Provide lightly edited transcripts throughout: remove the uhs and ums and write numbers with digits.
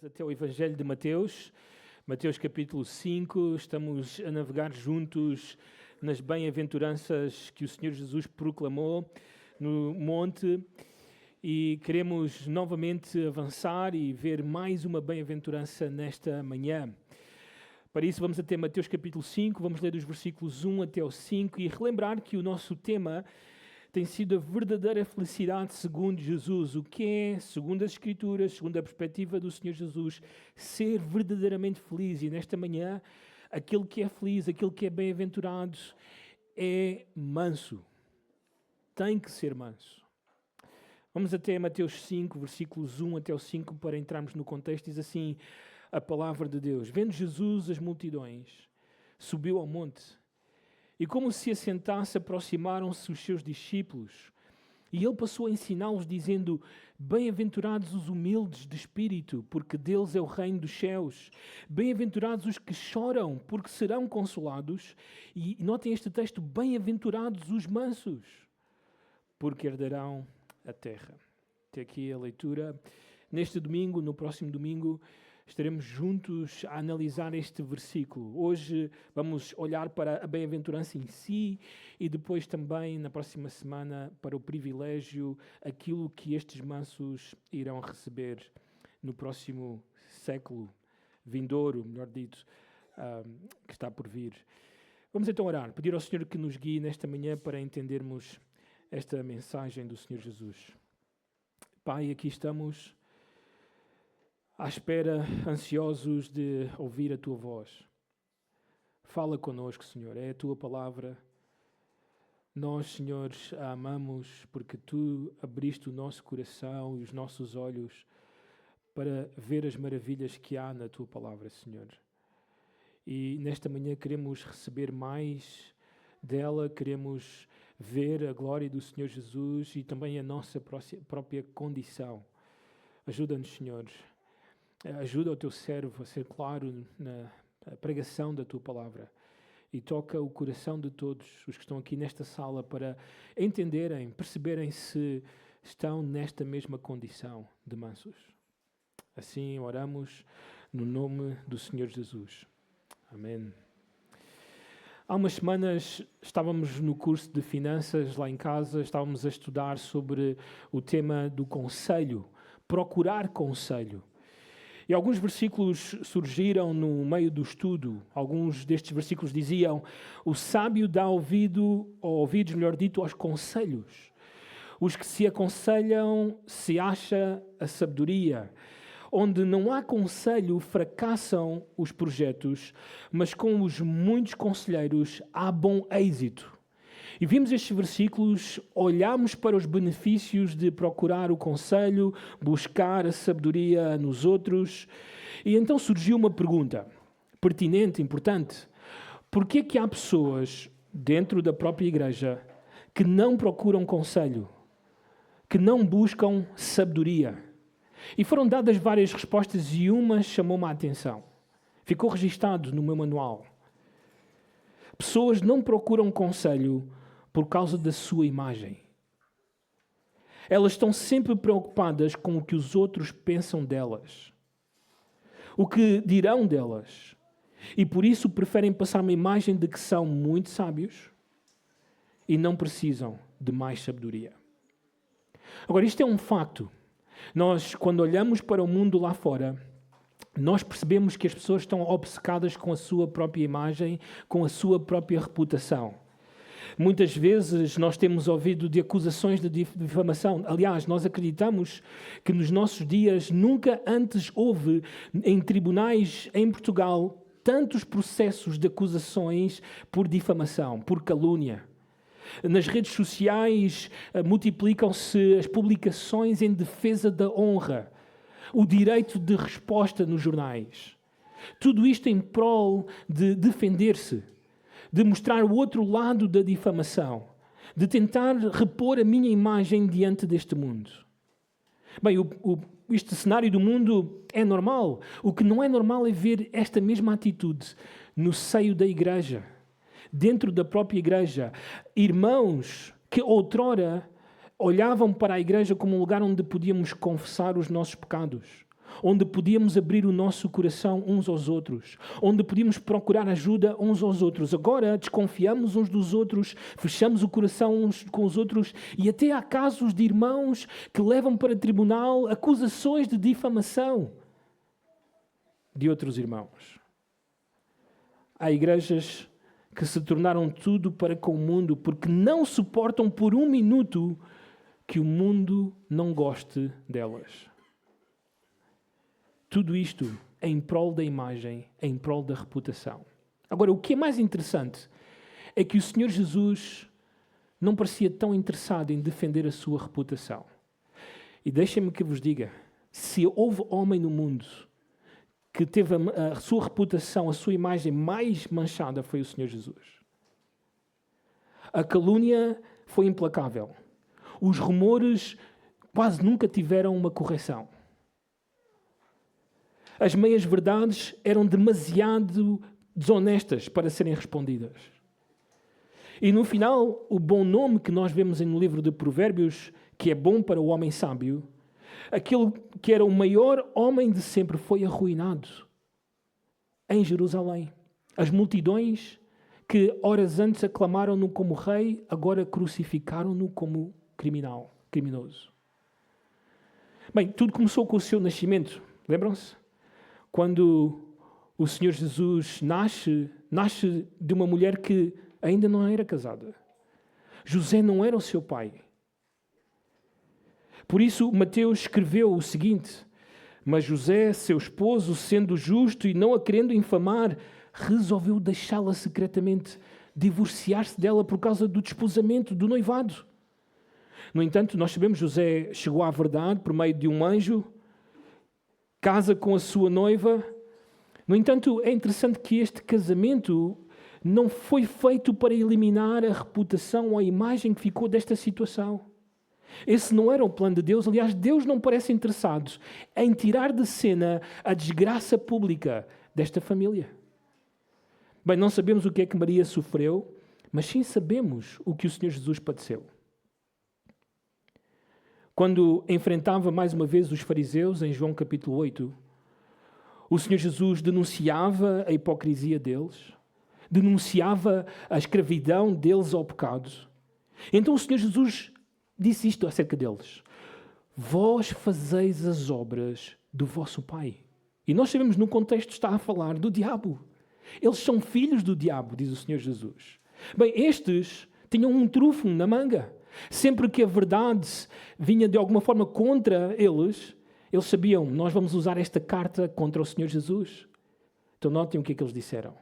Até o Evangelho de Mateus, Mateus capítulo 5, estamos a navegar juntos nas bem-aventuranças que o Senhor Jesus proclamou no monte e queremos novamente avançar e ver mais uma bem-aventurança nesta manhã. Para isso vamos até Mateus capítulo 5, vamos ler dos versículos 1 até o 5 e relembrar que o nosso tema tem sido a verdadeira felicidade segundo Jesus. O que é, segundo as Escrituras, segundo a perspectiva do Senhor Jesus, ser verdadeiramente feliz. E nesta manhã, aquele que é feliz, aquele que é bem-aventurado, é manso. Tem que ser manso. Vamos até Mateus 5, versículos 1 até o 5, para entrarmos no contexto. Diz assim a palavra de Deus. Vendo Jesus as multidões, subiu ao monte. E como se assentasse, aproximaram-se os seus discípulos. E ele passou a ensiná-los, dizendo: Bem-aventurados os humildes de espírito, porque deles é o reino dos céus. Bem-aventurados os que choram, porque serão consolados. E notem este texto: Bem-aventurados os mansos, porque herdarão a terra. Até aqui a leitura. Neste domingo, no próximo domingo, estaremos juntos a analisar este versículo. Hoje vamos olhar para a bem-aventurança em si e depois também, na próxima semana, para o privilégio, aquilo que estes mansos irão receber no próximo século vindouro, melhor dito, que está por vir. Vamos então orar, pedir ao Senhor que nos guie nesta manhã para entendermos esta mensagem do Senhor Jesus. Pai, aqui estamos à espera, ansiosos de ouvir a Tua voz. Fala connosco, Senhor, é a Tua palavra. Nós, Senhor, a amamos porque Tu abriste o nosso coração e os nossos olhos para ver as maravilhas que há na Tua palavra, Senhor. E nesta manhã queremos receber mais dela, queremos ver a glória do Senhor Jesus e também a nossa própria condição. Ajuda-nos, Senhor. Ajuda o Teu servo a ser claro na pregação da Tua palavra e toca o coração de todos os que estão aqui nesta sala para entenderem, perceberem se estão nesta mesma condição de mansos. Assim oramos no nome do Senhor Jesus. Amém. Há umas semanas estávamos no curso de finanças lá em casa, estávamos a estudar sobre o tema do conselho, procurar conselho. E alguns versículos surgiram no meio do estudo. Alguns destes versículos diziam: o sábio dá ouvidos, melhor dito, aos conselhos. Os que se aconselham se acha a sabedoria. Onde não há conselho, fracassam os projetos, mas com os muitos conselheiros há bom êxito. E vimos estes versículos, olhamos para os benefícios de procurar o conselho, buscar a sabedoria nos outros, e então surgiu uma pergunta pertinente, importante. Por que é que há pessoas dentro da própria igreja que não procuram conselho, que não buscam sabedoria? E foram dadas várias respostas e uma chamou-me a atenção. Ficou registado no meu manual. Pessoas não procuram conselho por causa da sua imagem. Elas estão sempre preocupadas com o que os outros pensam delas, o que dirão delas, e por isso preferem passar uma imagem de que são muito sábios e não precisam de mais sabedoria. Agora, isto é um facto. Nós, quando olhamos para o mundo lá fora, nós percebemos que as pessoas estão obcecadas com a sua própria imagem, com a sua própria reputação. Muitas vezes nós temos ouvido de acusações de difamação. Aliás, nós acreditamos que nos nossos dias nunca antes houve em tribunais em Portugal tantos processos de acusações por difamação, por calúnia. Nas redes sociais multiplicam-se as publicações em defesa da honra, o direito de resposta nos jornais. Tudo isto em prol de defender-se, de mostrar o outro lado da difamação, de tentar repor a minha imagem diante deste mundo. Bem, este cenário do mundo é normal. O que não é normal é ver esta mesma atitude no seio da igreja, dentro da própria igreja. Irmãos que outrora olhavam para a igreja como um lugar onde podíamos confessar os nossos pecados, onde podíamos abrir o nosso coração uns aos outros, onde podíamos procurar ajuda uns aos outros. Agora desconfiamos uns dos outros, fechamos o coração uns com os outros e até há casos de irmãos que levam para tribunal acusações de difamação de outros irmãos. Há igrejas que se tornaram tudo para com o mundo porque não suportam por um minuto que o mundo não goste delas. Tudo isto em prol da imagem, em prol da reputação. Agora, o que é mais interessante é que o Senhor Jesus não parecia tão interessado em defender a sua reputação. E deixem-me que vos diga, se houve homem no mundo que teve a sua reputação, a sua imagem mais manchada, foi o Senhor Jesus. A calúnia foi implacável. Os rumores quase nunca tiveram uma correção. As meias-verdades eram demasiado desonestas para serem respondidas. E no final, o bom nome que nós vemos no livro de Provérbios, que é bom para o homem sábio, aquele que era o maior homem de sempre foi arruinado em Jerusalém. As multidões que horas antes aclamaram-no como rei, agora crucificaram-no como criminoso. Bem, tudo começou com o seu nascimento. Lembram-se? Quando o Senhor Jesus nasce de uma mulher que ainda não era casada. José não era o seu pai. Por isso, Mateus escreveu o seguinte: mas José, seu esposo, sendo justo e não a querendo infamar, resolveu deixá-la secretamente, divorciar-se dela por causa do desposamento, do noivado. No entanto, nós sabemos que José chegou à verdade por meio de um anjo, casa com a sua noiva. No entanto, é interessante que este casamento não foi feito para eliminar a reputação ou a imagem que ficou desta situação. Esse não era o plano de Deus. Aliás, Deus não parece interessado em tirar de cena a desgraça pública desta família. Bem, não sabemos o que é que Maria sofreu, mas sim sabemos o que o Senhor Jesus padeceu. Quando enfrentava mais uma vez os fariseus, em João capítulo 8, o Senhor Jesus denunciava a hipocrisia deles, denunciava a escravidão deles ao pecado. Então o Senhor Jesus disse isto acerca deles: vós fazeis as obras do vosso pai. E nós sabemos, no contexto, está a falar do diabo. Eles são filhos do diabo, diz o Senhor Jesus. Bem, estes tinham um trunfo na manga. Sempre que a verdade vinha de alguma forma contra eles, eles sabiam: nós vamos usar esta carta contra o Senhor Jesus. Então notem o que é que eles disseram: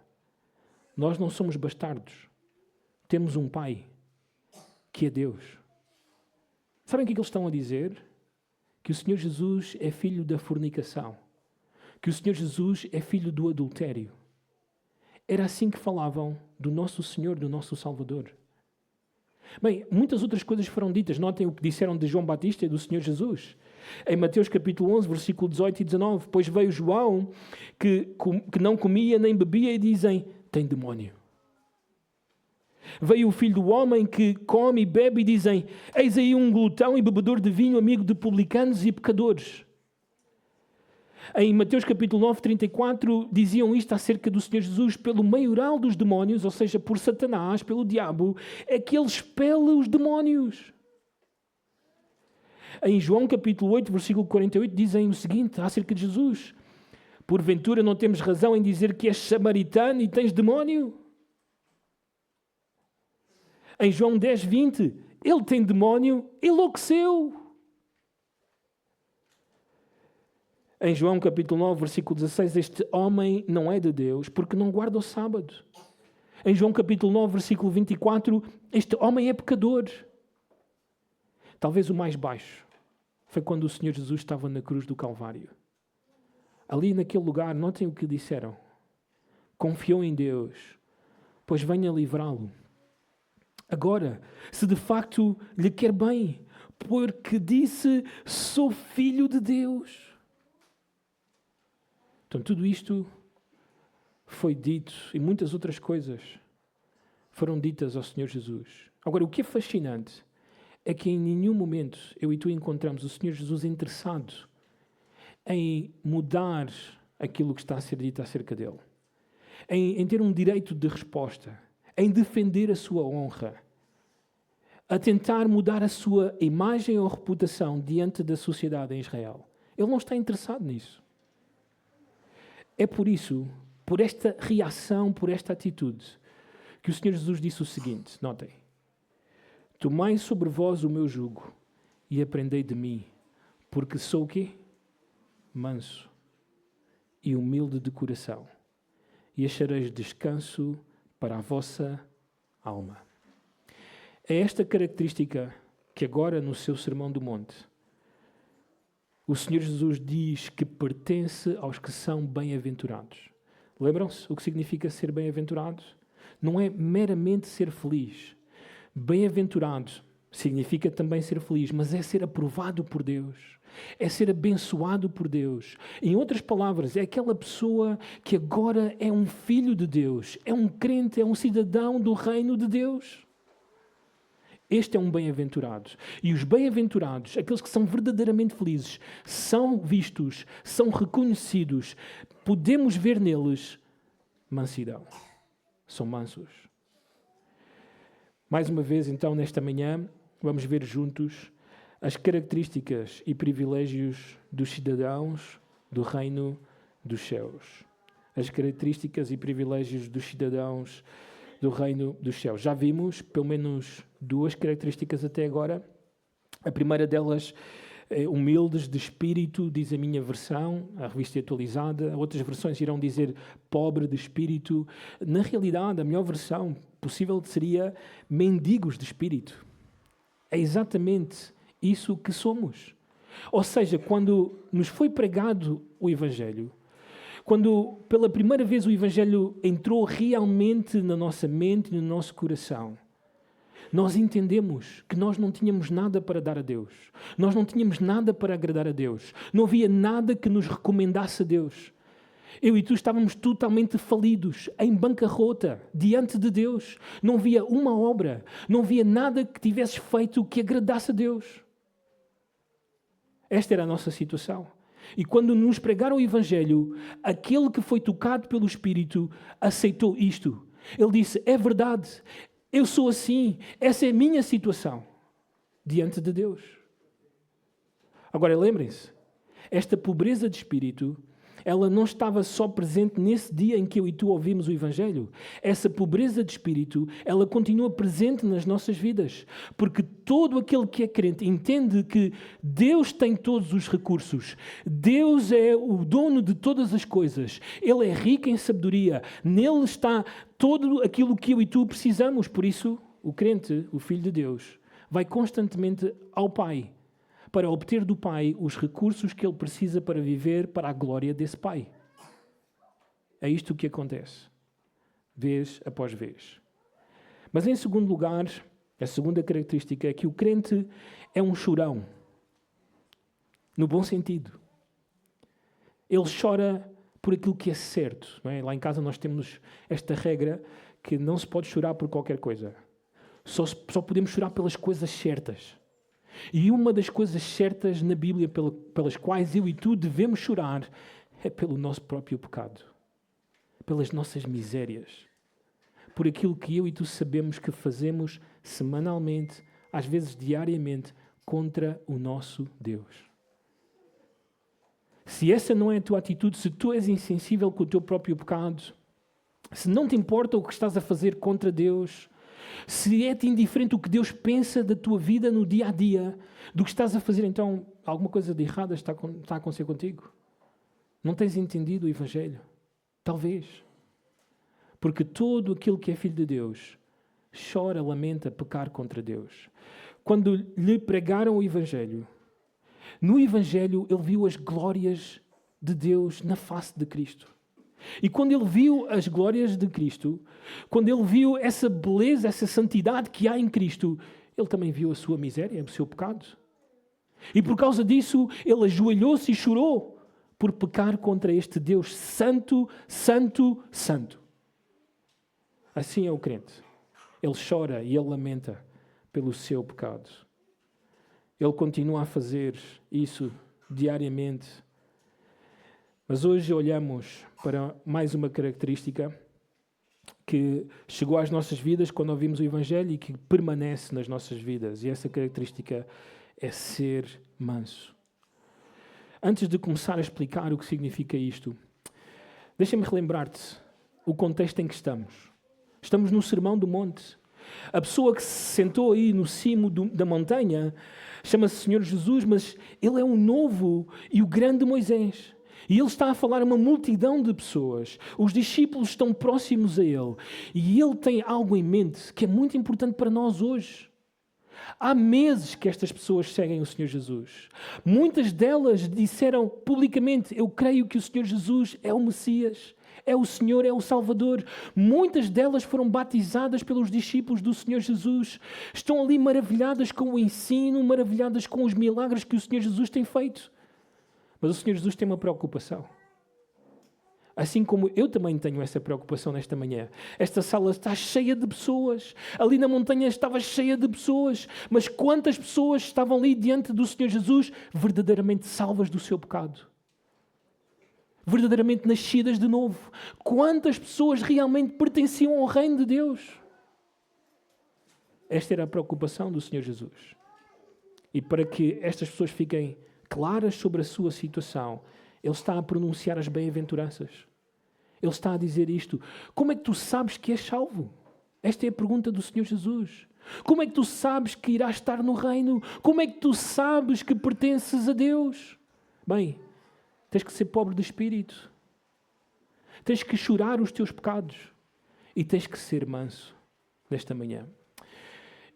nós não somos bastardos, temos um pai, que é Deus. Sabem o que é que eles estão a dizer? Que o Senhor Jesus é filho da fornicação, que o Senhor Jesus é filho do adultério. Era assim que falavam do nosso Senhor, do nosso Salvador. Bem, muitas outras coisas foram ditas. Notem o que disseram de João Batista e do Senhor Jesus. Em Mateus capítulo 11, versículo 18 e 19, pois veio João, que não comia nem bebia, e dizem: tem demónio. Veio o Filho do Homem, que come e bebe, e dizem: eis aí um glutão e bebedor de vinho, amigo de publicanos e pecadores. Em Mateus capítulo 9, 34, diziam isto acerca do Senhor Jesus: pelo maioral dos demónios, ou seja, por Satanás, pelo diabo, é que ele expele os demónios. Em João capítulo 8, versículo 48, dizem o seguinte acerca de Jesus: porventura não temos razão em dizer que és samaritano e tens demónio? Em João 10, 20, ele tem demónio, enlouqueceu. Em João capítulo 9, versículo 16, este homem não é de Deus porque não guarda o sábado. Em João capítulo 9, versículo 24, este homem é pecador. Talvez o mais baixo foi quando o Senhor Jesus estava na cruz do Calvário. Ali naquele lugar, notem o que disseram: confiou em Deus, pois venha livrá-lo. Agora, se de facto lhe quer bem, porque disse: sou filho de Deus. Então, tudo isto foi dito e muitas outras coisas foram ditas ao Senhor Jesus. Agora, o que é fascinante é que em nenhum momento eu e tu encontramos o Senhor Jesus interessado em mudar aquilo que está a ser dito acerca dele, em ter um direito de resposta, em defender a sua honra, a tentar mudar a sua imagem ou reputação diante da sociedade em Israel. Ele não está interessado nisso. É por isso, por esta reação, por esta atitude, que o Senhor Jesus disse o seguinte, notem: tomai sobre vós o meu jugo e aprendei de mim, porque sou o quê? Manso e humilde de coração, e achareis descanso para a vossa alma. É esta característica que agora, no seu Sermão do Monte, o Senhor Jesus diz que pertence aos que são bem-aventurados. Lembram-se o que significa ser bem-aventurado? Não é meramente ser feliz. Bem-aventurado significa também ser feliz, mas é ser aprovado por Deus. É ser abençoado por Deus. Em outras palavras, é aquela pessoa que agora é um filho de Deus, é um crente, é um cidadão do reino de Deus. Este é um bem-aventurado. E os bem-aventurados, aqueles que são verdadeiramente felizes, são vistos, são reconhecidos. Podemos ver neles mansidão. São mansos. Mais uma vez, então, nesta manhã, vamos ver juntos as características e privilégios dos cidadãos do reino dos céus. As características e privilégios dos cidadãos do reino dos céus. Já vimos pelo menos duas características até agora. A primeira delas é humildes de espírito, diz a minha versão, a revista atualizada. Outras versões irão dizer pobre de espírito. Na realidade, a melhor versão possível seria mendigos de espírito. É exatamente isso que somos. Ou seja, quando nos foi pregado o Evangelho, quando pela primeira vez o Evangelho entrou realmente na nossa mente e no nosso coração, nós entendemos que nós não tínhamos nada para dar a Deus. Nós não tínhamos nada para agradar a Deus. Não havia nada que nos recomendasse a Deus. Eu e tu estávamos totalmente falidos, em bancarrota, diante de Deus. Não havia uma obra, não havia nada que tivesses feito que agradasse a Deus. Esta era a nossa situação. E quando nos pregaram o Evangelho, aquele que foi tocado pelo Espírito aceitou isto. Ele disse, é verdade, eu sou assim, essa é a minha situação diante de Deus. Agora lembrem-se, esta pobreza de espírito, ela não estava só presente nesse dia em que eu e tu ouvimos o Evangelho. Essa pobreza de espírito, ela continua presente nas nossas vidas. Porque todo aquele que é crente entende que Deus tem todos os recursos. Deus é o dono de todas as coisas. Ele é rico em sabedoria. Nele está todo aquilo que eu e tu precisamos. Por isso, o crente, o Filho de Deus, vai constantemente ao Pai para obter do Pai os recursos que ele precisa para viver para a glória desse Pai. É isto que acontece, vez após vez. Mas em segundo lugar, a segunda característica é que o crente é um chorão, no bom sentido. Ele chora por aquilo que é certo. Não é? Lá em casa nós temos esta regra que não se pode chorar por qualquer coisa. Só podemos chorar pelas coisas certas. E uma das coisas certas na Bíblia pelas quais eu e tu devemos chorar é pelo nosso próprio pecado, pelas nossas misérias, por aquilo que eu e tu sabemos que fazemos semanalmente, às vezes diariamente, contra o nosso Deus. Se essa não é a tua atitude, se tu és insensível com o teu próprio pecado, se não te importa o que estás a fazer contra Deus, se é-te indiferente o que Deus pensa da tua vida no dia a dia, do que estás a fazer, então alguma coisa de errada está a acontecer contigo. Não tens entendido o Evangelho? Talvez. Porque todo aquele que é filho de Deus chora, lamenta, pecar contra Deus. Quando lhe pregaram o Evangelho, no Evangelho ele viu as glórias de Deus na face de Cristo. E quando ele viu as glórias de Cristo, quando ele viu essa beleza, essa santidade que há em Cristo, ele também viu a sua miséria, o seu pecado. E por causa disso, ele ajoelhou-se e chorou por pecar contra este Deus santo, santo, santo. Assim é o crente. Ele chora e ele lamenta pelo seu pecado. Ele continua a fazer isso diariamente Mas hoje olhamos para mais uma característica que chegou às nossas vidas quando ouvimos o Evangelho e que permanece nas nossas vidas. E essa característica é ser manso. Antes de começar a explicar o que significa isto, deixa-me relembrar-te o contexto em que estamos. Estamos no Sermão do Monte. A pessoa que se sentou aí no cimo da montanha chama-se Senhor Jesus, mas ele é o novo e o grande Moisés. E ele está a falar a uma multidão de pessoas. Os discípulos estão próximos a ele. E ele tem algo em mente que é muito importante para nós hoje. Há meses que estas pessoas seguem o Senhor Jesus. Muitas delas disseram publicamente: eu creio que o Senhor Jesus é o Messias, é o Senhor, é o Salvador. Muitas delas foram batizadas pelos discípulos do Senhor Jesus. Estão ali maravilhadas com o ensino, maravilhadas com os milagres que o Senhor Jesus tem feito. Mas o Senhor Jesus tem uma preocupação. Assim como eu também tenho essa preocupação nesta manhã. Esta sala está cheia de pessoas. Ali na montanha estava cheia de pessoas. Mas quantas pessoas estavam ali diante do Senhor Jesus verdadeiramente salvas do seu pecado? Verdadeiramente nascidas de novo? Quantas pessoas realmente pertenciam ao reino de Deus? Esta era a preocupação do Senhor Jesus. E para que estas pessoas fiquem claras sobre a sua situação, Ele está a pronunciar as bem-aventuranças. Ele está a dizer isto. Como é que tu sabes que és salvo? Esta é a pergunta do Senhor Jesus. Como é que tu sabes que irás estar no reino? Como é que tu sabes que pertences a Deus? Bem, tens que ser pobre de espírito. Tens que chorar os teus pecados. E tens que ser manso nesta manhã.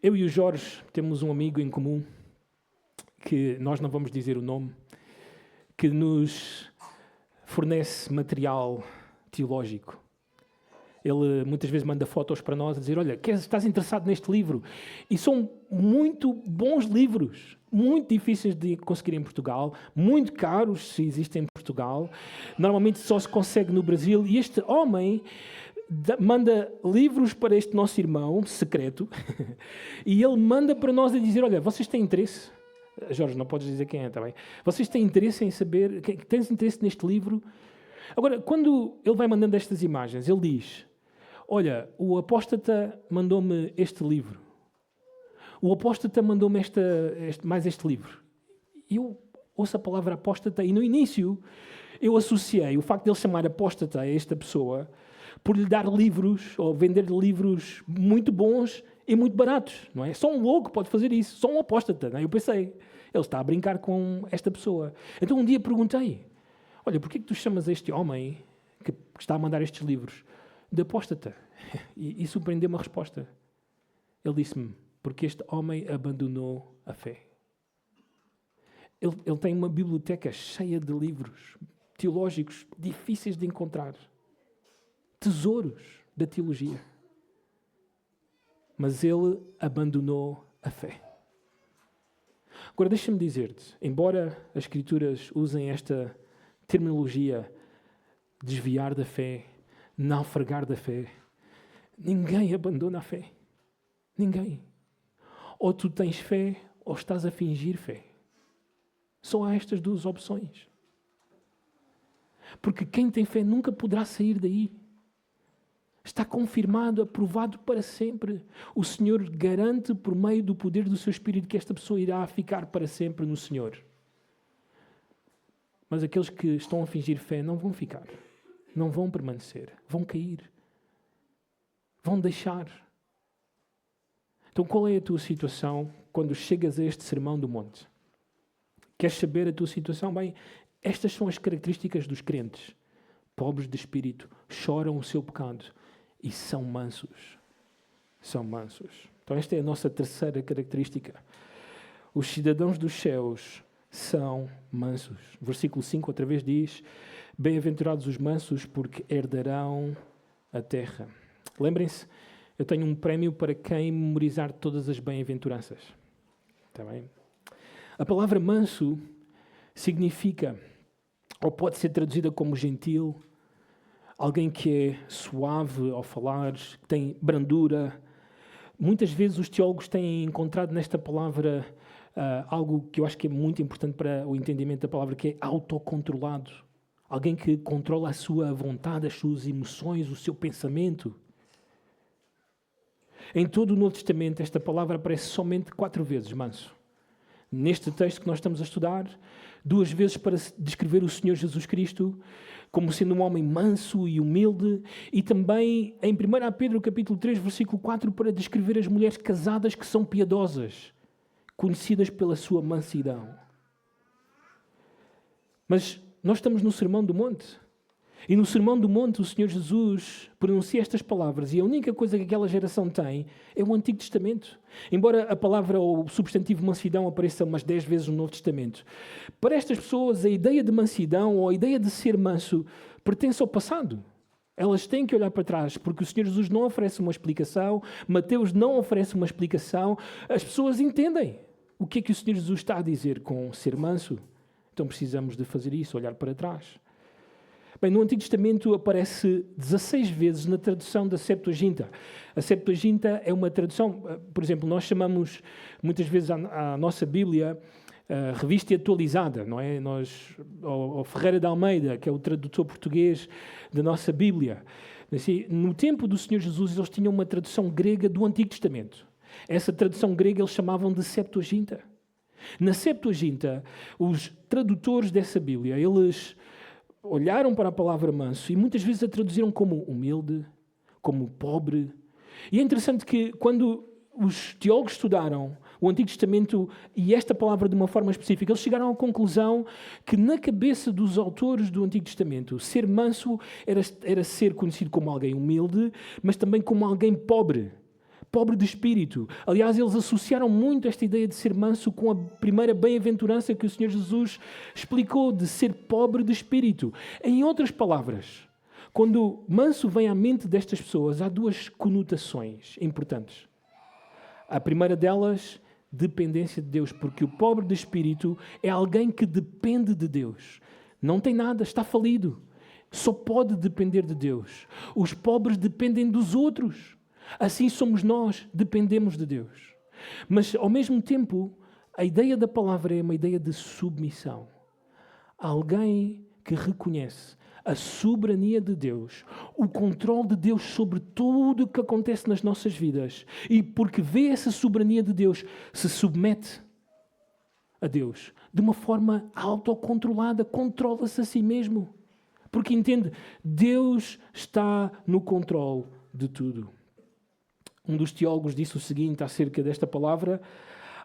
Eu e o Jorge temos um amigo em comum, que nós não vamos dizer o nome, que nos fornece material teológico. Ele muitas vezes manda fotos para nós a dizer: olha, estás interessado neste livro? E são muito bons livros, muito difíceis de conseguir em Portugal, muito caros se existem em Portugal. Normalmente só se consegue no Brasil. E este homem manda livros para este nosso irmão secreto e ele manda para nós a dizer: olha, vocês têm interesse? Jorge, não podes dizer quem é, está bem? Vocês têm interesse em saber? Tens interesse neste livro? Agora, quando ele vai mandando estas imagens, ele diz: olha, o apóstata mandou-me este livro. O apóstata mandou-me mais este livro. E eu ouço a palavra apóstata e no início eu associei o facto de ele chamar apóstata a esta pessoa por lhe dar livros ou vender livros muito bons e muito baratos, não é? Só um louco pode fazer isso, só um apóstata, não é? Eu pensei, ele está a brincar com esta pessoa. Então um dia perguntei: olha, porquê que tu chamas este homem que está a mandar estes livros de apóstata? E surpreendeu-me a resposta. Ele disse-me: porque este homem abandonou a fé. Ele tem uma biblioteca cheia de livros teológicos difíceis de encontrar. Tesouros da teologia. Mas ele abandonou a fé. Agora deixa-me dizer-te, embora as Escrituras usem esta terminologia, desviar da fé, naufragar da fé, ninguém abandona a fé. Ninguém. Ou tu tens fé, ou estás a fingir fé. Só há estas duas opções. Porque quem tem fé nunca poderá sair daí. Está confirmado, aprovado para sempre. O Senhor garante, por meio do poder do seu Espírito, que esta pessoa irá ficar para sempre no Senhor. Mas aqueles que estão a fingir fé não vão ficar. Não vão permanecer. Vão cair. Vão deixar. Então qual é a tua situação quando chegas a este sermão do monte? Queres saber a tua situação? Bem, estas são as características dos crentes. Pobres de espírito, choram o seu pecado e são mansos. São mansos. Então esta é a nossa terceira característica. Os cidadãos dos céus são mansos. Versículo 5 outra vez diz: bem-aventurados os mansos, porque herdarão a terra. Lembrem-se, eu tenho um prémio para quem memorizar todas as bem-aventuranças. Está bem? A palavra manso significa, ou pode ser traduzida como gentil, alguém que é suave ao falar, que tem brandura. Muitas vezes os teólogos têm encontrado nesta palavra algo que eu acho que é muito importante para o entendimento da palavra, que é autocontrolado. Alguém que controla a sua vontade, as suas emoções, o seu pensamento. Em todo o Novo Testamento, esta palavra aparece somente 4 vezes, manso. Neste texto que nós estamos a estudar, 2 vezes para descrever o Senhor Jesus Cristo como sendo um homem manso e humilde, e também em 1 Pedro capítulo 3, versículo 4, para descrever as mulheres casadas que são piedosas, conhecidas pela sua mansidão. Mas nós estamos no Sermão do Monte. E no Sermão do Monte o Senhor Jesus pronuncia estas palavras e a única coisa que aquela geração tem é o Antigo Testamento. Embora a palavra ou o substantivo mansidão apareça umas 10 vezes no Novo Testamento. Para estas pessoas a ideia de mansidão ou a ideia de ser manso pertence ao passado. Elas têm que olhar para trás porque o Senhor Jesus não oferece uma explicação, Mateus não oferece uma explicação. As pessoas entendem o que é que o Senhor Jesus está a dizer com ser manso. Então precisamos de fazer isso, olhar para trás. Bem, no Antigo Testamento aparece 16 vezes na tradução da Septuaginta. A Septuaginta é uma tradução, por exemplo, nós chamamos muitas vezes a nossa Bíblia revista e atualizada, não é? O Ferreira de Almeida, que é o tradutor português da nossa Bíblia. Assim, no tempo do Senhor Jesus, eles tinham uma tradução grega do Antigo Testamento. Essa tradução grega eles chamavam de Septuaginta. Na Septuaginta, os tradutores dessa Bíblia, eles olharam para a palavra manso e muitas vezes a traduziram como humilde, como pobre. E é interessante que quando os teólogos estudaram o Antigo Testamento e esta palavra de uma forma específica, eles chegaram à conclusão que na cabeça dos autores do Antigo Testamento, ser manso era ser conhecido como alguém humilde, mas também como alguém pobre de espírito. Aliás, eles associaram muito esta ideia de ser manso com a primeira bem-aventurança que o Senhor Jesus explicou, de ser pobre de espírito. Em outras palavras, quando manso vem à mente destas pessoas, há 2 conotações importantes. A primeira delas, dependência de Deus, porque o pobre de espírito é alguém que depende de Deus. Não tem nada, está falido. Só pode depender de Deus. Os pobres dependem dos outros. Assim somos nós, dependemos de Deus. Mas, ao mesmo tempo, a ideia da palavra é uma ideia de submissão. Alguém que reconhece a soberania de Deus, o controle de Deus sobre tudo o que acontece nas nossas vidas, e porque vê essa soberania de Deus, se submete a Deus de uma forma autocontrolada, controla-se a si mesmo. Porque entende, Deus está no controle de tudo. Um dos teólogos disse o seguinte acerca desta palavra: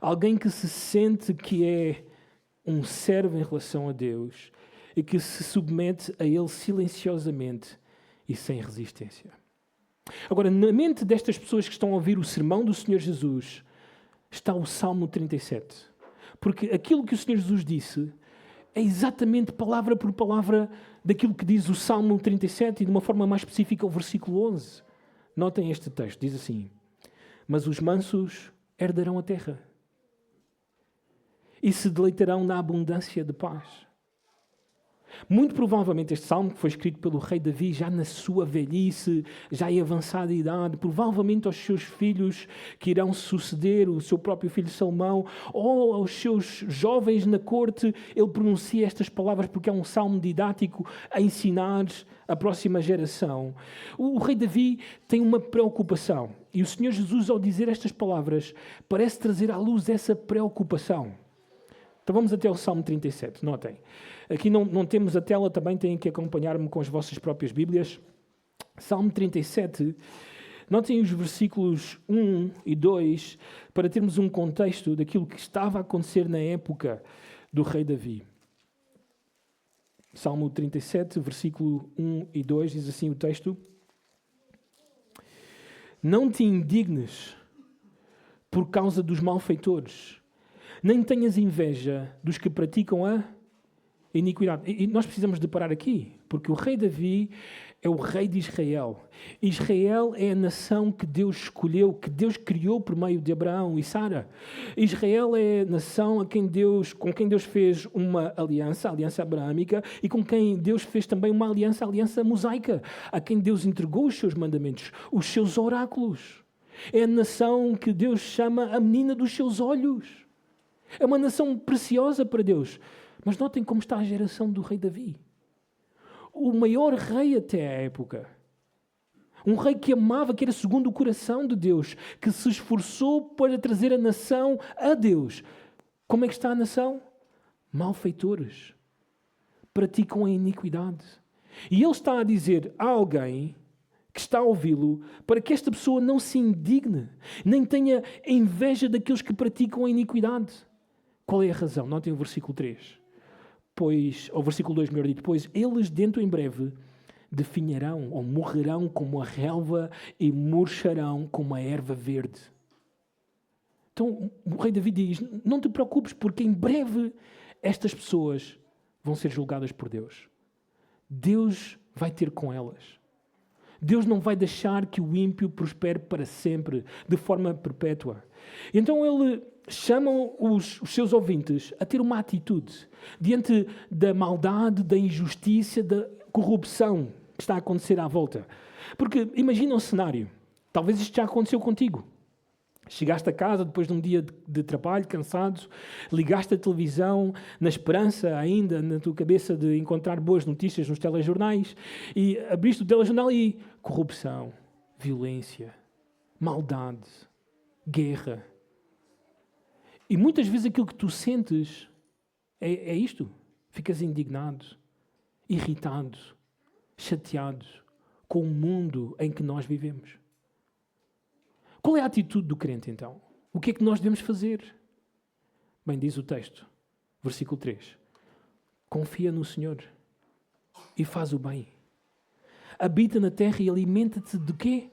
alguém que se sente que é um servo em relação a Deus e que se submete a Ele silenciosamente e sem resistência. Agora, na mente destas pessoas que estão a ouvir o sermão do Senhor Jesus, está o Salmo 37. Porque aquilo que o Senhor Jesus disse é exatamente palavra por palavra daquilo que diz o Salmo 37 e de uma forma mais específica o versículo 11. Notem este texto, diz assim: mas os mansos herdarão a terra e se deleitarão na abundância de paz. Muito provavelmente este salmo, que foi escrito pelo rei Davi já na sua velhice, já em avançada idade, provavelmente aos seus filhos que irão suceder, o seu próprio filho Salomão, ou aos seus jovens na corte, ele pronuncia estas palavras porque é um salmo didático a ensinar a próxima geração. O rei Davi tem uma preocupação e o Senhor Jesus, ao dizer estas palavras, parece trazer à luz essa preocupação. Então vamos até o Salmo 37, notem. Aqui não temos a tela, também têm que acompanhar-me com as vossas próprias Bíblias. Salmo 37, notem os versículos 1 e 2, para termos um contexto daquilo que estava a acontecer na época do rei Davi. Salmo 37, versículo 1 e 2, diz assim o texto: não te indignes por causa dos malfeitores, nem tenhas inveja dos que praticam a iniquidade. E nós precisamos de parar aqui, porque o rei Davi é o rei de Israel. Israel é a nação que Deus escolheu, que Deus criou por meio de Abraão e Sara. Israel é a nação com quem Deus fez uma aliança, a aliança abraâmica, e com quem Deus fez também uma aliança, a aliança mosaica, a quem Deus entregou os seus mandamentos, os seus oráculos. É a nação que Deus chama a menina dos seus olhos. É uma nação preciosa para Deus. Mas notem como está a geração do rei Davi. o maior rei até à época. Um rei que amava, que era segundo o coração de Deus, que se esforçou para trazer a nação a Deus. Como é que está a nação? Malfeitores. Praticam a iniquidade. E ele está a dizer a alguém que está a ouvi-lo para que esta pessoa não se indigne, nem tenha inveja daqueles que praticam a iniquidade. Qual é a razão? Notem o versículo 3. Ou versículo 2, melhor dito. Pois eles dentro em breve definharão ou morrerão como a relva e murcharão como a erva verde. Então o rei David diz, não te preocupes, porque em breve estas pessoas vão ser julgadas por Deus. Deus vai ter com elas. Deus não vai deixar que o ímpio prospere para sempre, de forma perpétua. Então ele chama os seus ouvintes a ter uma atitude diante da maldade, da injustiça, da corrupção que está a acontecer à volta. Porque imagina um cenário, talvez isto já aconteceu contigo. Chegaste a casa depois de um dia de trabalho, cansado, ligaste a televisão na esperança ainda na tua cabeça de encontrar boas notícias nos telejornais e abriste o telejornal e corrupção, violência, maldade, guerra. E muitas vezes aquilo que tu sentes é isto. Ficas indignado, irritado, chateado com o mundo em que nós vivemos. Qual é a atitude do crente, então? O que é que nós devemos fazer? Bem, diz o texto, versículo 3. Confia no Senhor e faz o bem. Habita na terra e alimenta-te de quê?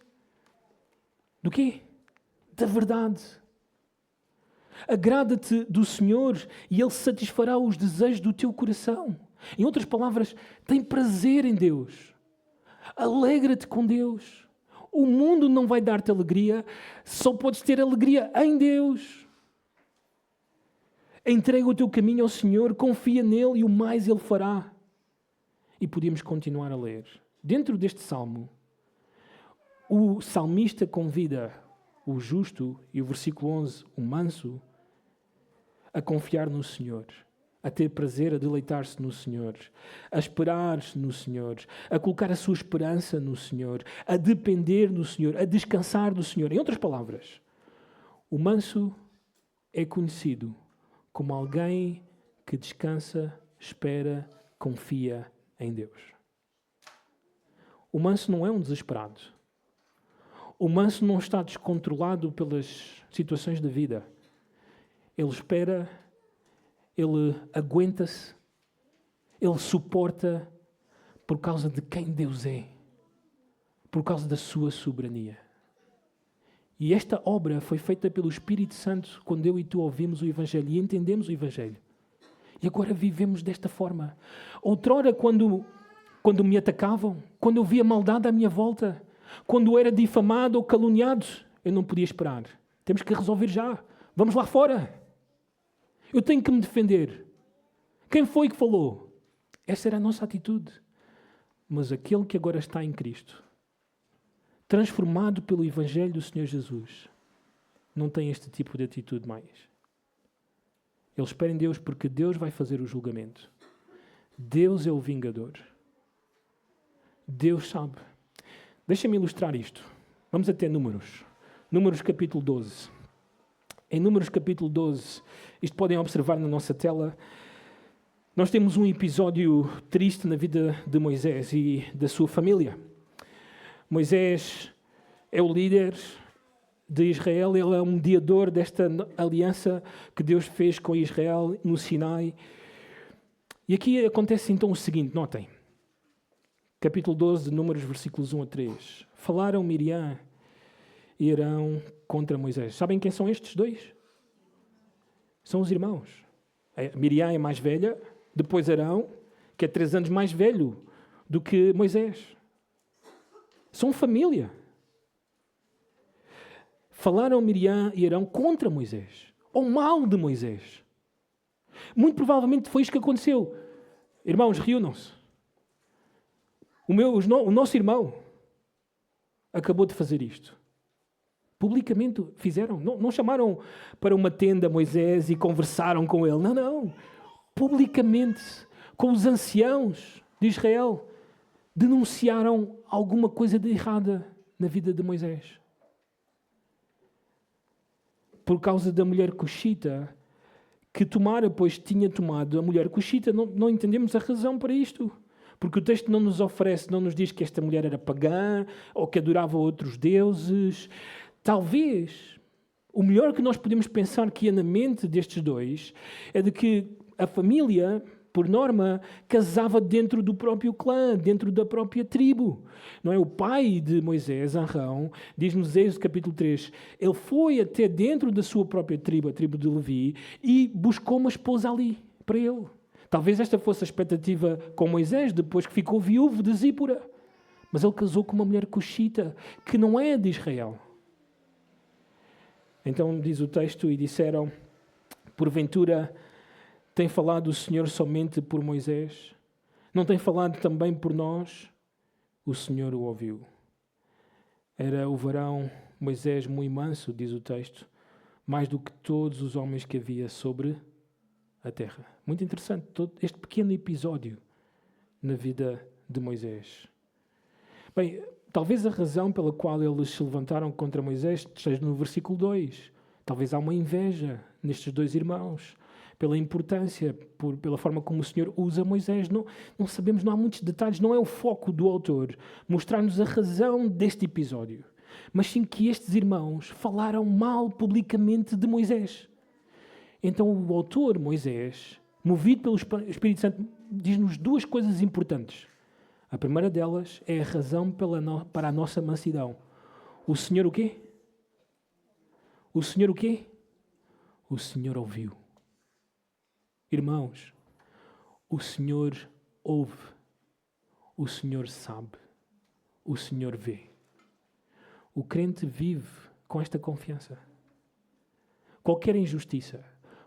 Do quê? Da verdade. Agrada-te do Senhor e Ele satisfará os desejos do teu coração. Em outras palavras, tem prazer em Deus. Alegra-te com Deus. O mundo não vai dar-te alegria, só podes ter alegria em Deus. Entrega o teu caminho ao Senhor, confia nele e o mais Ele fará. E podemos continuar a ler. Dentro deste salmo, o salmista convida o justo, e o versículo 11, o manso, a confiar no Senhor, a ter prazer, a deleitar-se no Senhor, a esperar no Senhor, a colocar a sua esperança no Senhor, a depender do Senhor, a descansar do Senhor. Em outras palavras, o manso é conhecido como alguém que descansa, espera, confia em Deus. O manso não é um desesperado. O manso não está descontrolado pelas situações da vida. Ele espera, ele aguenta-se, ele suporta por causa de quem Deus é, por causa da sua soberania. E esta obra foi feita pelo Espírito Santo quando eu e tu ouvimos o Evangelho e entendemos o Evangelho. E agora vivemos desta forma. Outrora, quando me atacavam, quando eu via maldade à minha volta, quando eu era difamado ou caluniado, eu não podia esperar. Temos que resolver já. Vamos lá fora. Eu tenho que me defender. Quem foi que falou? Essa era a nossa atitude. Mas aquele que agora está em Cristo, transformado pelo Evangelho do Senhor Jesus, não tem este tipo de atitude mais. Ele espera em Deus porque Deus vai fazer o julgamento. Deus é o vingador. Deus sabe. Deixa-me ilustrar isto. Vamos até Números. Números capítulo 12. Em Números capítulo 12, isto podem observar na nossa tela, nós temos um episódio triste na vida de Moisés e da sua família. Moisés é o líder de Israel, ele é um mediador desta aliança que Deus fez com Israel no Sinai. E aqui acontece então o seguinte, notem. Capítulo 12, Números, versículos 1 a 3. Falaram Miriam e Arão contra Moisés. Sabem quem são estes dois? São os irmãos. Miriam é mais velha, depois Arão, que é 3 anos mais velho do que Moisés. São família. Falaram Miriam e Arão contra Moisés, ao mal de Moisés. Muito provavelmente foi isto que aconteceu. Irmãos, reúnam-se. O nosso irmão acabou de fazer isto. Publicamente fizeram. Não chamaram para uma tenda Moisés e conversaram com ele. Não. Publicamente, com os anciãos de Israel. denunciaram alguma coisa de errada na vida de Moisés. Por causa da mulher cuxita, que tomara, pois tinha tomado a mulher cuxita, não entendemos a razão para isto. Porque o texto não nos oferece, não nos diz que esta mulher era pagã, ou que adorava outros deuses. Talvez, o melhor que nós podemos pensar que ia na mente destes dois, é de que a família, por norma, casava dentro do próprio clã, dentro da própria tribo. Não é? O pai de Moisés, Arão, diz-nos Êxodo capítulo 3, ele foi até dentro da sua própria tribo, a tribo de Levi, e buscou uma esposa ali, para ele. Talvez esta fosse a expectativa com Moisés, depois que ficou viúvo de Zípora. Mas ele casou com uma mulher cuxita, que não é de Israel. Então diz o texto, e disseram, porventura, tem falado o Senhor somente por Moisés? Não tem falado também por nós? O Senhor o ouviu. Era o varão Moisés muito manso, diz o texto, mais do que todos os homens que havia sobre a terra. Muito interessante, todo este pequeno episódio na vida de Moisés. Bem, talvez a razão pela qual eles se levantaram contra Moisés esteja no versículo 2. Talvez há uma inveja nestes dois irmãos, pela importância, pela forma como o Senhor usa Moisés. Não sabemos, não há muitos detalhes, não é o foco do autor mostrar-nos a razão deste episódio, mas sim que estes irmãos falaram mal publicamente de Moisés. Então o autor, Moisés, movido pelo Espírito Santo, diz-nos duas coisas importantes. A primeira delas é a razão para a nossa mansidão. O Senhor o quê? O Senhor o quê? O Senhor ouviu. Irmãos, o Senhor ouve. O Senhor sabe. O Senhor vê. O crente vive com esta confiança. Qualquer injustiça,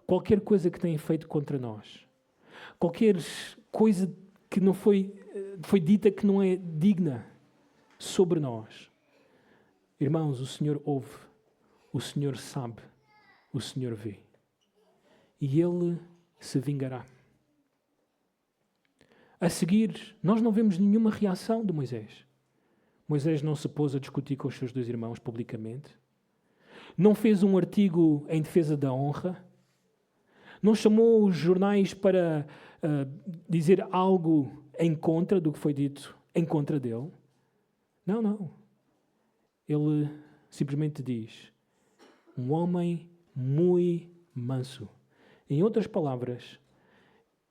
qualquer coisa que tenha feito contra nós, qualquer coisa que não foi dita que não é digna sobre nós. Irmãos, o Senhor ouve, o Senhor sabe, o Senhor vê. E Ele se vingará. A seguir, nós não vemos nenhuma reação de Moisés. Moisés não se pôs a discutir com os seus dois irmãos publicamente. Não fez um artigo em defesa da honra. Não chamou os jornais para dizer algo em contra do que foi dito em contra dele. Não. Ele simplesmente diz, um homem muito manso. Em outras palavras,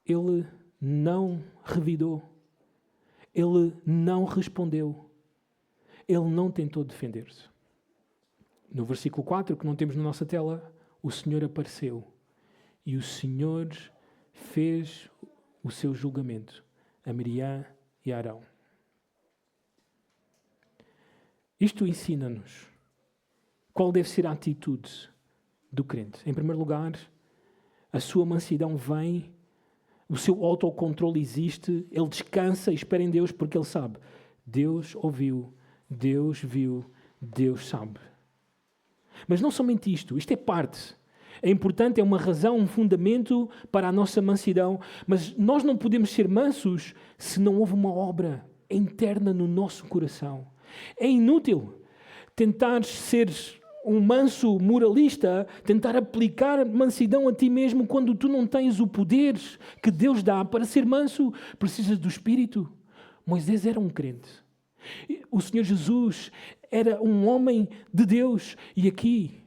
ele não revidou. Ele não respondeu. Ele não tentou defender-se. No versículo 4, que não temos na nossa tela, o Senhor apareceu e o Senhor fez o seu julgamento a Miriam e a Arão. Isto ensina-nos qual deve ser a atitude do crente. Em primeiro lugar, a sua mansidão vem, o seu autocontrole existe, ele descansa e espera em Deus porque ele sabe, Deus ouviu, Deus viu, Deus sabe. Mas não somente isto é parte. É importante, é uma razão, um fundamento para a nossa mansidão, mas nós não podemos ser mansos se não houve uma obra interna no nosso coração. É inútil tentar ser um manso moralista, tentar aplicar mansidão a ti mesmo quando tu não tens o poder que Deus dá para ser manso. Precisas do Espírito. Moisés era um crente. O Senhor Jesus era um homem de Deus. E aqui,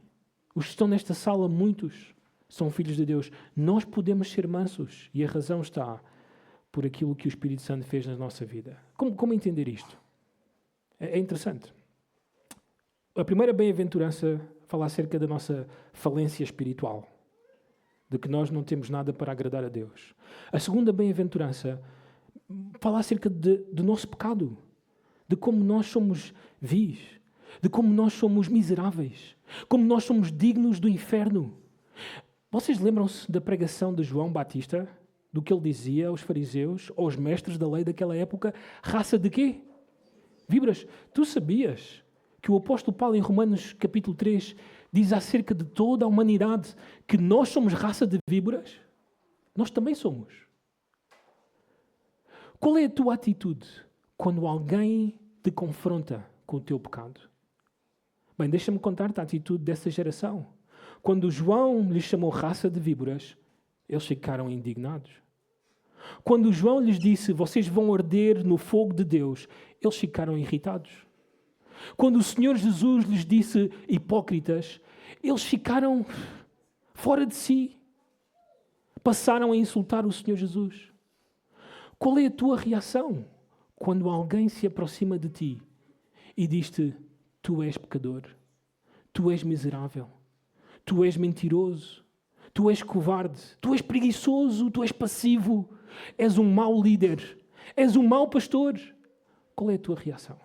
os que estão nesta sala, muitos são filhos de Deus. Nós podemos ser mansos. E a razão está por aquilo que o Espírito Santo fez na nossa vida. Como entender isto? É interessante. A primeira bem-aventurança fala acerca da nossa falência espiritual, de que nós não temos nada para agradar a Deus. A segunda bem-aventurança fala acerca do nosso pecado, de como nós somos vis, de como nós somos miseráveis, como nós somos dignos do inferno. Vocês lembram-se da pregação de João Batista, do que ele dizia aos fariseus, aos mestres da lei daquela época? Raça de quê? Víboras. Tu sabias que o apóstolo Paulo, em Romanos capítulo 3, diz acerca de toda a humanidade que nós somos raça de víboras? Nós também somos. Qual é a tua atitude quando alguém te confronta com o teu pecado? Bem, deixa-me contar-te a atitude dessa geração. Quando João lhes chamou raça de víboras, eles ficaram indignados. Quando João lhes disse, vocês vão arder no fogo de Deus, eles ficaram irritados. Quando o Senhor Jesus lhes disse, hipócritas, eles ficaram fora de si. Passaram a insultar o Senhor Jesus. Qual é a tua reação quando alguém se aproxima de ti e diz-te, tu és pecador, tu és miserável, tu és mentiroso, tu és covarde, tu és preguiçoso, tu és passivo, és um mau líder, és um mau pastor? Qual é a tua reação?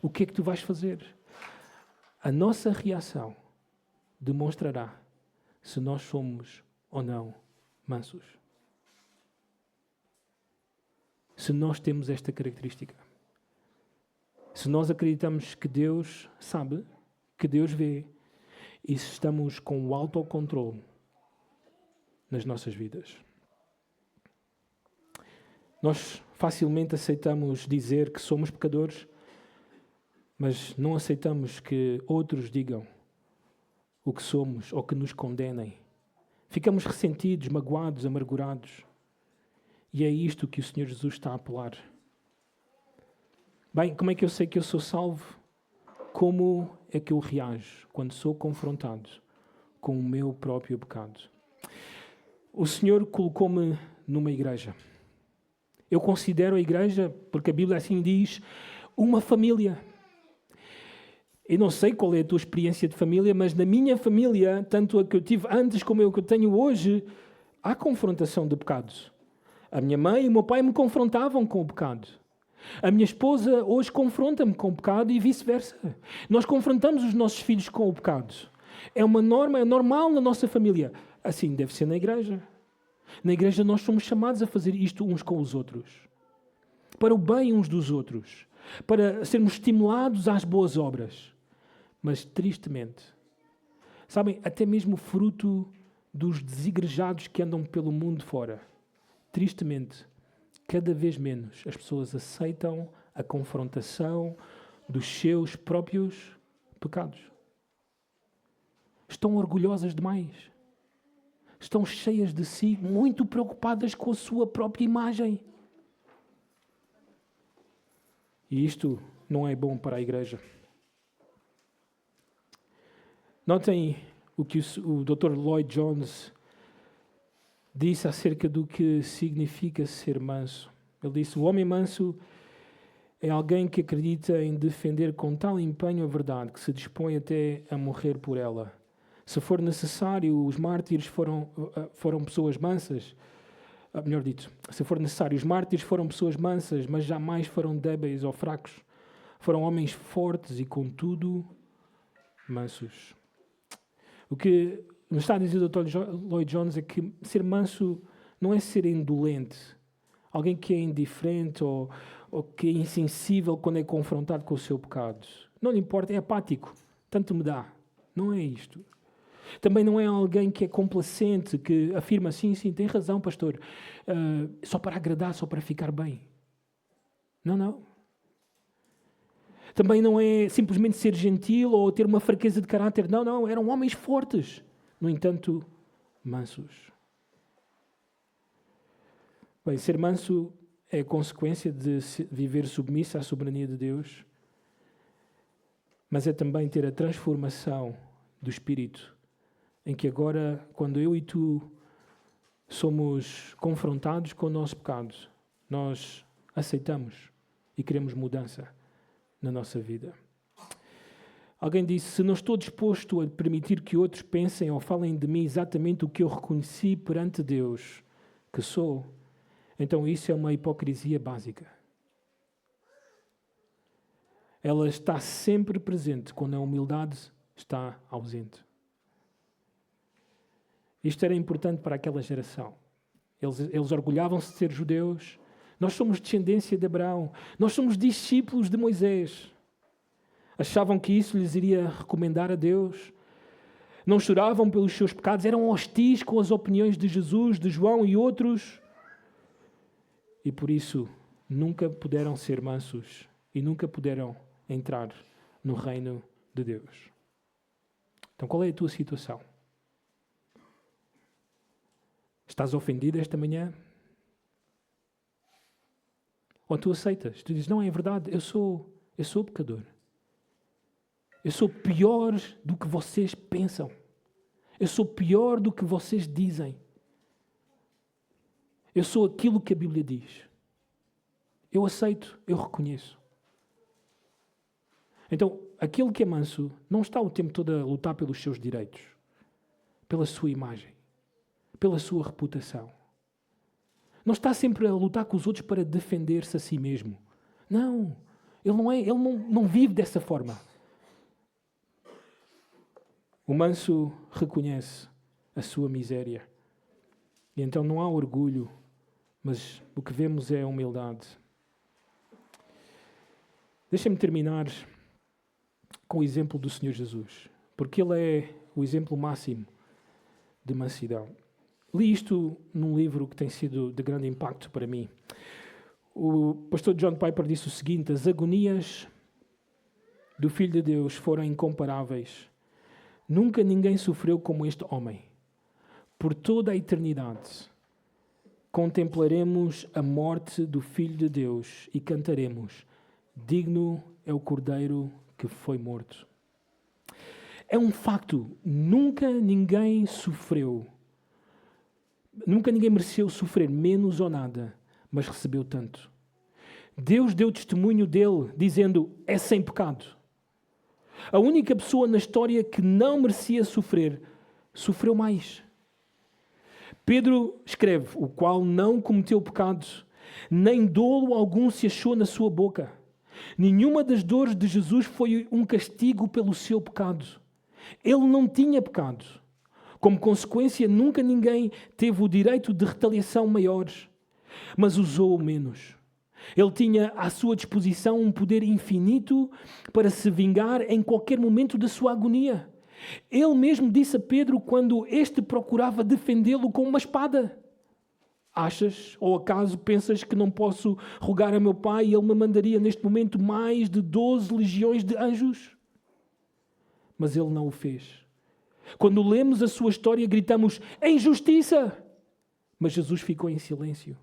O que é que tu vais fazer? A nossa reação demonstrará se nós somos ou não mansos. Se nós temos esta característica. Se nós acreditamos que Deus sabe, que Deus vê, e se estamos com o autocontrole nas nossas vidas. Nós facilmente aceitamos dizer que somos pecadores, mas não aceitamos que outros digam o que somos ou que nos condenem. Ficamos ressentidos, magoados, amargurados. E é isto que o Senhor Jesus está a apelar. Bem, como é que eu sei que eu sou salvo? Como é que eu reajo quando sou confrontado com o meu próprio pecado? O Senhor colocou-me numa igreja. Eu considero a igreja, porque a Bíblia assim diz, uma família. Eu não sei qual é a tua experiência de família, mas na minha família, tanto a que eu tive antes como a que eu tenho hoje, há confrontação de pecados. A minha mãe e o meu pai me confrontavam com o pecado. A minha esposa hoje confronta-me com o pecado e vice-versa. Nós confrontamos os nossos filhos com o pecado. É uma norma, é normal na nossa família. Assim deve ser na igreja. Na igreja nós somos chamados a fazer isto uns com os outros. Para o bem uns dos outros. Para sermos estimulados às boas obras. Mas, tristemente, sabem, até mesmo fruto dos desigrejados que andam pelo mundo fora, tristemente, cada vez menos as pessoas aceitam a confrontação dos seus próprios pecados. Estão orgulhosas demais. Estão cheias de si, muito preocupadas com a sua própria imagem. E isto não é bom para a igreja. Notem o que o Dr. Lloyd Jones disse acerca do que significa ser manso. Ele disse, o homem manso é alguém que acredita em defender com tal empenho a verdade que se dispõe até a morrer por ela. Se for necessário, os mártires foram pessoas mansas. Melhor dito, se for necessário, os mártires foram pessoas mansas, mas jamais foram débeis ou fracos. Foram homens fortes e, contudo, mansos. O que nos está a dizer o Dr. Lloyd Jones é que ser manso não é ser indolente. Alguém que é indiferente ou que é insensível quando é confrontado com o seu pecado. Não lhe importa, é apático. Tanto me dá. Não é isto. Também não é alguém que é complacente, que afirma, sim, tem razão, pastor, só para agradar, só para ficar bem. Não. Também não é simplesmente ser gentil ou ter uma fraqueza de caráter. Não, eram homens fortes, no entanto, mansos. Bem, ser manso é a consequência de viver submisso à soberania de Deus, mas é também ter a transformação do Espírito, em que agora, quando eu e tu somos confrontados com o nosso pecado, nós aceitamos e queremos mudança na nossa vida. Alguém disse, se não estou disposto a permitir que outros pensem ou falem de mim exatamente o que eu reconheci perante Deus que sou, então isso é uma hipocrisia básica. Ela está sempre presente quando a humildade está ausente. Isto era importante para aquela geração. Eles orgulhavam-se de ser judeus. Nós somos descendência de Abraão. Nós somos discípulos de Moisés. Achavam que isso lhes iria recomendar a Deus. Não choravam pelos seus pecados. Eram hostis com as opiniões de Jesus, de João e outros. E por isso nunca puderam ser mansos e nunca puderam entrar no reino de Deus. Então, qual é a tua situação? Estás ofendido esta manhã? Ou tu aceitas? Tu dizes, não, é verdade, eu sou pecador. Eu sou pior do que vocês pensam. Eu sou pior do que vocês dizem. Eu sou aquilo que a Bíblia diz. Eu aceito, eu reconheço. Então, aquele que é manso não está o tempo todo a lutar pelos seus direitos, pela sua imagem, pela sua reputação. Não está sempre a lutar com os outros para defender-se a si mesmo. Não, ele não vive dessa forma. O manso reconhece a sua miséria. E então não há orgulho, mas o que vemos é a humildade. Deixa-me terminar com o exemplo do Senhor Jesus, porque Ele é o exemplo máximo de mansidão. Li isto num livro que tem sido de grande impacto para mim. O pastor John Piper disse o seguinte: as agonias do Filho de Deus foram incomparáveis. Nunca ninguém sofreu como este homem. Por toda a eternidade, contemplaremos a morte do Filho de Deus e cantaremos: digno é o Cordeiro que foi morto. É um facto, nunca ninguém mereceu sofrer menos ou nada, mas recebeu tanto. Deus deu testemunho dele, dizendo, é sem pecado. A única pessoa na história que não merecia sofrer, sofreu mais. Pedro escreve, o qual não cometeu pecado, nem dolo algum se achou na sua boca. Nenhuma das dores de Jesus foi um castigo pelo seu pecado. Ele não tinha pecado. Como consequência, nunca ninguém teve o direito de retaliação maiores, mas usou-o menos. Ele tinha à sua disposição um poder infinito para se vingar em qualquer momento da sua agonia. Ele mesmo disse a Pedro quando este procurava defendê-lo com uma espada: achas, ou acaso pensas que não posso rogar a meu pai e ele me mandaria neste momento mais de 12 legiões de anjos? Mas ele não o fez. Quando lemos a sua história, gritamos, é injustiça! Mas Jesus ficou em silêncio.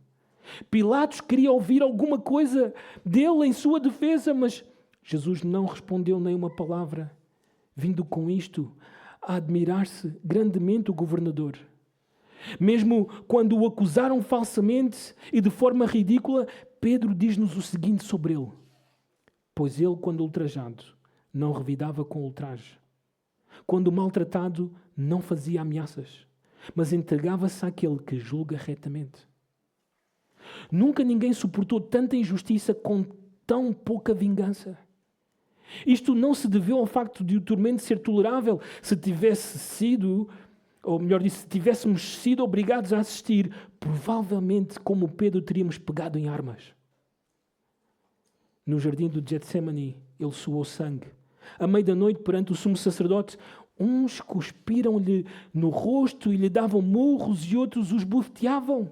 Pilatos queria ouvir alguma coisa dele em sua defesa, mas Jesus não respondeu nem uma palavra, vindo com isto a admirar-se grandemente o governador. Mesmo quando o acusaram falsamente e de forma ridícula, Pedro diz-nos o seguinte sobre ele: pois ele, quando ultrajado, não revidava com ultraje. Quando maltratado, não fazia ameaças, mas entregava-se àquele que julga retamente. Nunca ninguém suportou tanta injustiça com tão pouca vingança. Isto não se deveu ao facto de o tormento ser tolerável. Se tivesse sido, ou melhor dito, se tivéssemos sido obrigados a assistir, provavelmente, como Pedro, teríamos pegado em armas. No jardim do Getsemane, ele suou sangue. À meia da noite, perante o sumo sacerdote, uns cuspiram-lhe no rosto e lhe davam murros e outros os bofeteavam.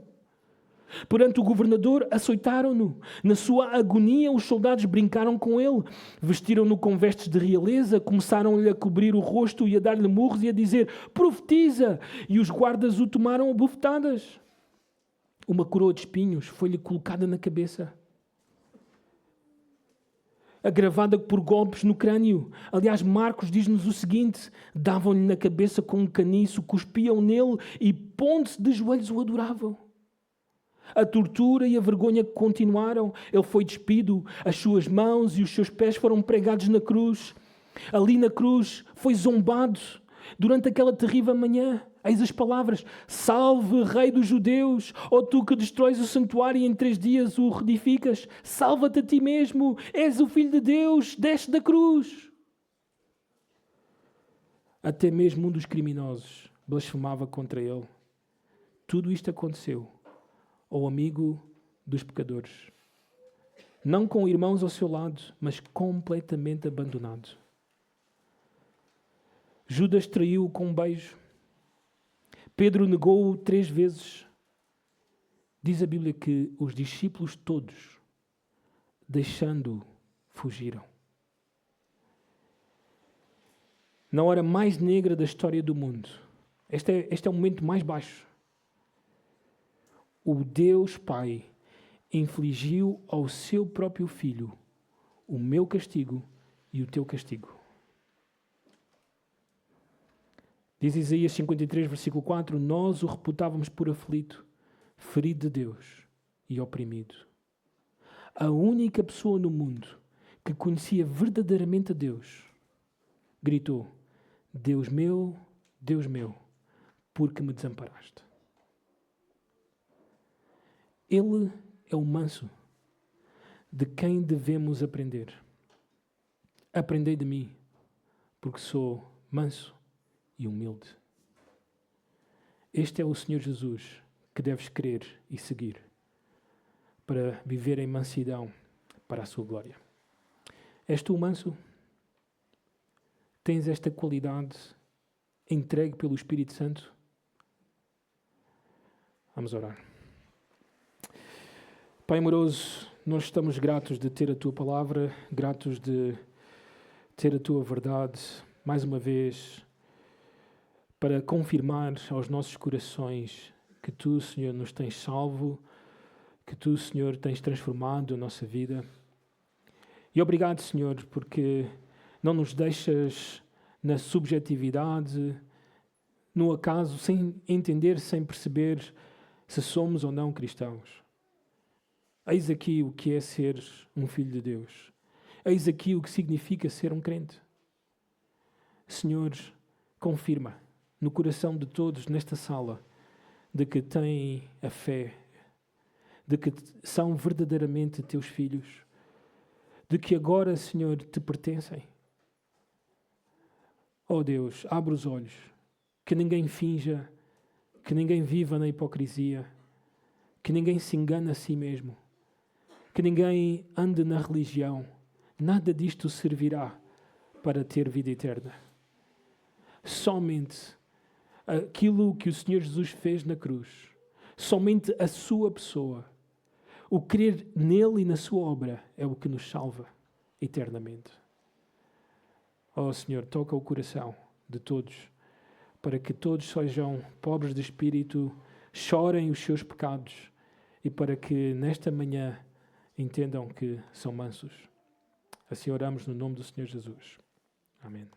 Perante o governador, açoitaram-no. Na sua agonia, os soldados brincaram com ele. Vestiram-no com vestes de realeza, começaram-lhe a cobrir o rosto e a dar-lhe murros e a dizer, profetiza! E os guardas o tomaram a bofetadas. Uma coroa de espinhos foi-lhe colocada na cabeça, agravada por golpes no crânio. Aliás, Marcos diz-nos o seguinte, davam-lhe na cabeça com um caniço, cuspiam nele e, pondo-se de joelhos, o adoravam. A tortura e a vergonha continuaram. Ele foi despido, as suas mãos e os seus pés foram pregados na cruz. Ali na cruz foi zombado durante aquela terrível manhã. Eis as palavras, salve, rei dos judeus, ó tu que destróis o santuário e em 3 dias o reedificas. Salva-te a ti mesmo, és o Filho de Deus, desce da cruz. Até mesmo um dos criminosos blasfemava contra ele. Tudo isto aconteceu ao amigo dos pecadores. Não com irmãos ao seu lado, mas completamente abandonado. Judas traiu-o com um beijo. Pedro negou-o 3 vezes. Diz a Bíblia que os discípulos todos deixando-o, fugiram. Na hora mais negra da história do mundo, este é o momento mais baixo. O Deus Pai infligiu ao seu próprio Filho o meu castigo e o teu castigo. Diz Isaías 53, versículo 4, nós o reputávamos por aflito, ferido de Deus e oprimido. A única pessoa no mundo que conhecia verdadeiramente a Deus gritou, Deus meu, por que me desamparaste? Ele é o manso, de quem devemos aprender. Aprendei de mim, porque sou manso e humilde. Este é o Senhor Jesus que deves crer e seguir para viver em mansidão para a sua glória. És tu manso? Tens esta qualidade entregue pelo Espírito Santo? Vamos orar. Pai amoroso, nós estamos gratos de ter a Tua palavra, gratos de ter a Tua verdade, mais uma vez, para confirmar aos nossos corações que Tu, Senhor, nos tens salvo, que Tu, Senhor, tens transformado a nossa vida. E obrigado, Senhor, porque não nos deixas na subjetividade, no acaso, sem entender, sem perceber se somos ou não cristãos. Eis aqui o que é ser um filho de Deus. Eis aqui o que significa ser um crente. Senhor, confirma no coração de todos nesta sala de que têm a fé, de que são verdadeiramente teus filhos, de que agora, Senhor, te pertencem. Oh Deus, abre os olhos, que ninguém finja, que ninguém viva na hipocrisia, que ninguém se engane a si mesmo, que ninguém ande na religião. Nada disto servirá para ter vida eterna. Somente aquilo que o Senhor Jesus fez na cruz, somente a sua pessoa, o crer nele e na sua obra é o que nos salva eternamente. Oh Senhor, toca o coração de todos, para que todos sejam pobres de espírito, chorem os seus pecados e para que nesta manhã entendam que são mansos. Assim oramos no nome do Senhor Jesus. Amém.